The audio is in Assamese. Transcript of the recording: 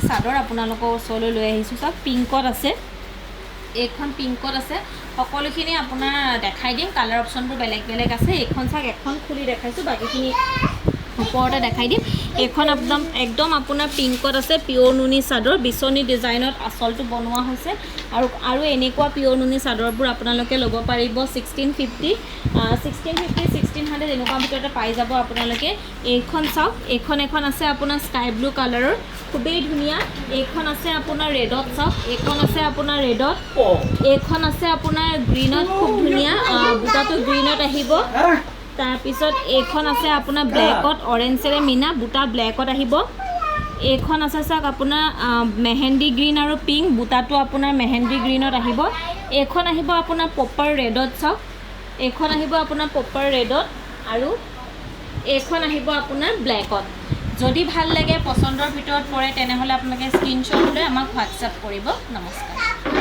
চাদৰ আপোনালোকৰ ওচৰলৈ লৈ আহিছোঁ চাওক পিংকত আছে এইখন পিংকত আছে সকলোখিনি আপোনাৰ দেখাই দিম কালাৰ অপশ্যনবোৰ বেলেগ বেলেগ আছে এইখন চাওক এখন খুলি দেখাইছোঁ বাকীখিনি ওপৰতে দেখাই দিম এইখন একদম আপোনাৰ পিংকত আছে পিয়ৰ নুনি চাদৰ বিচনী ডিজাইনত আঁচলটো বনোৱা হৈছে আৰু এনেকুৱা পিয়ৰ নুনি চাদৰবোৰ আপোনালোকে ল'ব পাৰিব 1650 1600 এনেকুৱা ভিতৰতে পাই যাব আপোনালোকে এইখন চাওক এখন আছে আপোনাৰ স্কাই ব্লু কালাৰৰ খুবেই ধুনীয়া এইখন আছে আপোনাৰ ৰেডত চাওক এইখন আছে আপোনাৰ ৰেডত এইখন আছে আপোনাৰ গ্ৰীণত খুব ধুনীয়া বুটাটো গ্ৰীণত আহিব তাৰপিছত এইখন আছে আপোনাৰ ব্লেকত অৰেঞ্জেৰে মিনা বুটা ব্লেকত আহিব এইখন আছে চাওক আপোনাৰ মেহেন্দি গ্ৰীণ আৰু পিংক বুটাটো আপোনাৰ মেহেন্দি গ্ৰীণত আহিব এইখন আহিব আপোনাৰ পপাৰ ৰেডত চাওক এইখন আহিব আপোনাৰ পপাৰ ৰেডত আৰু এইখন আহিব আপোনাৰ ব্লেকত যদি ভাল লাগে পচন্দৰ ভিতৰত পৰে তেনেহ'লে আপোনালোকে স্ক্ৰীনশ্বট লৈ আমাক হোৱাটছআপ কৰিব নমস্কাৰ